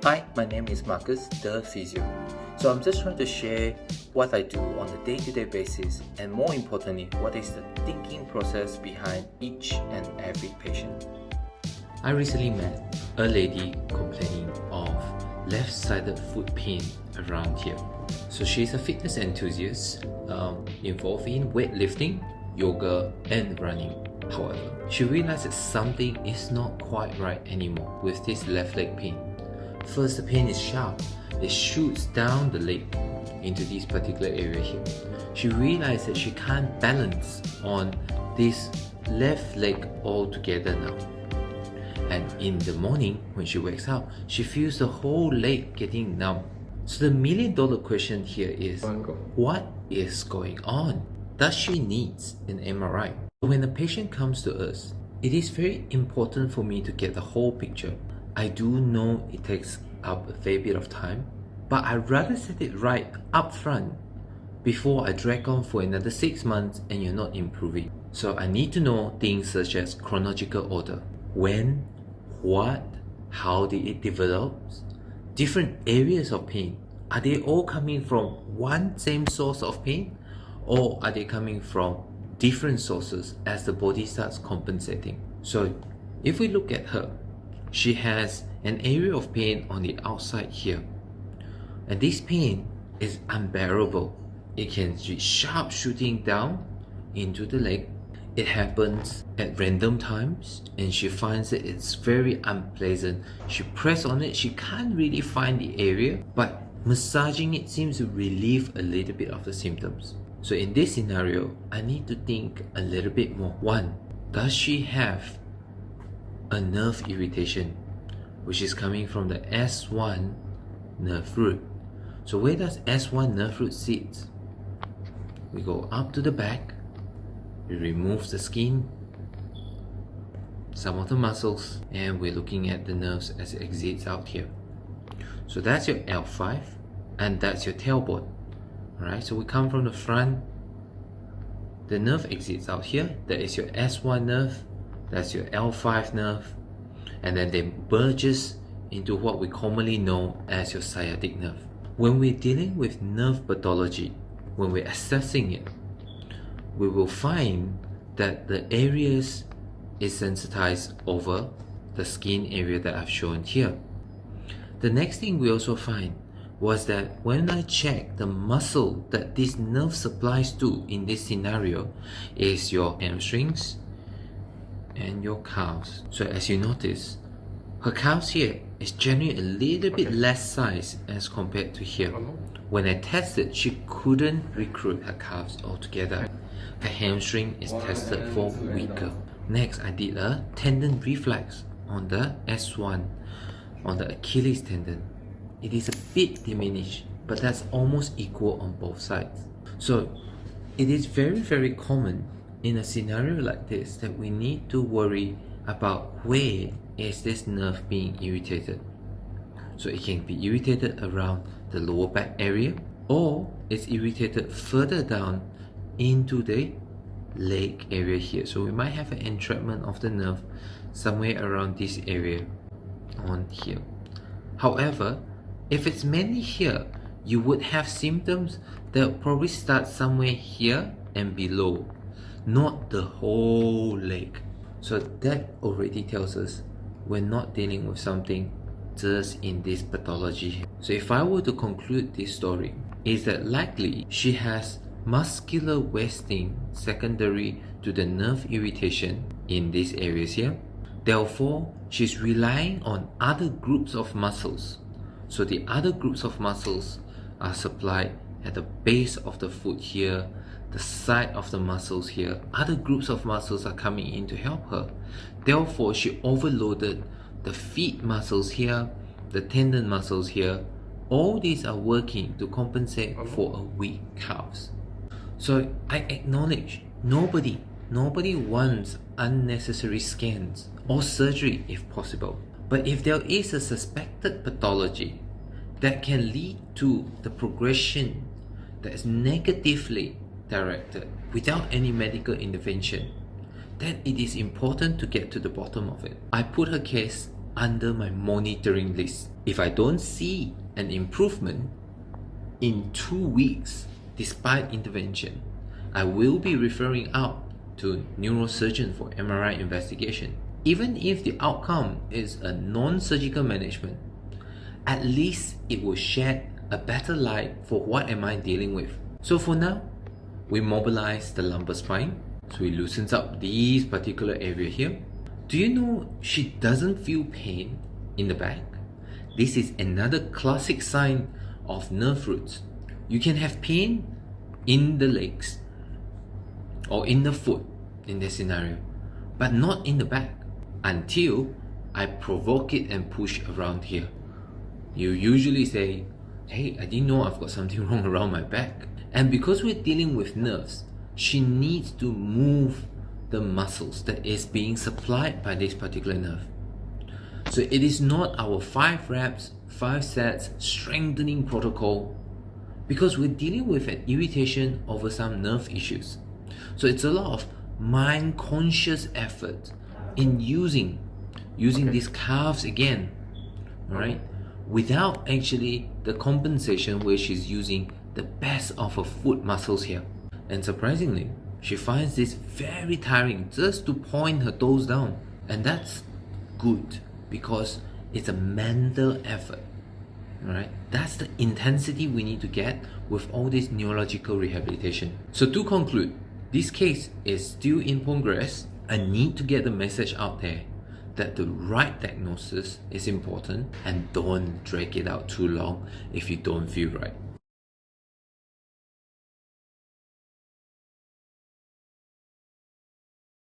Hi, my name is Marcus, the physio. So I'm just trying to share what I do on a day-to-day basis, and more importantly, what is the thinking process behind each and every patient. I recently met a lady complaining of left-sided foot pain around here. So she's a fitness enthusiast involved in weightlifting, yoga, and running. However, she realized that something is not quite right anymore with this left leg pain. First, the pain is sharp. It shoots down the leg into this particular area here. She realized that she can't balance on this left leg altogether now. And in the morning, when she wakes up, she feels the whole leg getting numb. So the million-dollar question here is, what is going on? Does she need an MRI? When a patient comes to us, it is very important for me to get the whole picture. I do know it takes up a fair bit of time, but I'd rather set it right up front before I drag on for another 6 months and you're not improving. So I need to know things such as chronological order. When, what, how did it develop? Different areas of pain. Are they all coming from one same source of pain? Or are they coming from different sources as the body starts compensating? So if we look at her, she has an area of pain on the outside here. And this pain is unbearable. It can be sharp shooting down into the leg. It happens at random times and she finds that it's very unpleasant. She presses on it, she can't really find the area, but massaging it seems to relieve a little bit of the symptoms. So in this scenario, I need to think a little bit more. One, does she have a nerve irritation, which is coming from the S1 nerve root? So where does S1 nerve root sit? We go up to the back, we remove the skin, some of the muscles, and we're looking at the nerves as it exits out here. So that's your L5 and that's your tailbone. Alright, so we come from the front, the nerve exits out here, that is your S1 nerve, that's your L5 nerve, and then they merges into what we commonly know as your sciatic nerve. When we're dealing with nerve pathology, when we're assessing it, we will find that the areas is sensitized over the skin area that I've shown here. The next thing we also find was that when I check the muscle that this nerve supplies to in this scenario is your hamstrings and your calves. So as you notice, her calves here is generally a little bit less size as compared to here. When I tested, she couldn't recruit her calves altogether. Her hamstring is tested for weaker. Next, I did a tendon reflex on the S1, on the Achilles tendon. It is a bit diminished, but that's almost equal on both sides. So it is very, very common in a scenario like this that we need to worry about where is this nerve being irritated. So it can be irritated around the lower back area, or it's irritated further down into the leg area here. So we might have an entrapment of the nerve somewhere around this area on here. However, if it's mainly here, you would have symptoms that probably start somewhere here and below, not the whole leg. So that already tells us we're not dealing with something just in this pathology. So if I were to conclude this story, is that likely she has muscular wasting secondary to the nerve irritation in these areas here. Therefore, she's relying on other groups of muscles. So the other groups of muscles are supplied at the base of the foot here, the side of the muscles here. Other groups of muscles are coming in to help her. Therefore, she overloaded the feet muscles here, the tendon muscles here. All these are working to compensate for a weak calves. So I acknowledge nobody wants unnecessary scans or surgery if possible. But if there is a suspected pathology that can lead to the progression that is negatively directed without any medical intervention, then it is important to get to the bottom of it. I put her case under my monitoring list. If I don't see an improvement in 2 weeks despite intervention, I will be referring out to a neurosurgeon for MRI investigation. Even if the outcome is a non-surgical management, at least it will shed a better light for what am I dealing with. So for now, we mobilize the lumbar spine. So we loosens up this particular area here. Do you know she doesn't feel pain in the back? This is another classic sign of nerve roots. You can have pain in the legs or in the foot in this scenario, but not in the back until I provoke it and push around here. You usually say, hey, I didn't know I've got something wrong around my back. And because we're dealing with nerves, she needs to move the muscles that is being supplied by this particular nerve. So it is not our 5 reps, 5 sets strengthening protocol, because we're dealing with an irritation over some nerve issues. So it's a lot of mind conscious effort in using these calves again, right? Without actually the compensation where she's using the best of her foot muscles here. And surprisingly, she finds this very tiring just to point her toes down. And that's good because it's a mental effort, right? That's the intensity we need to get with all this neurological rehabilitation. So to conclude, this case is still in progress. I need to get the message out there that the right diagnosis is important and don't drag it out too long if you don't feel right.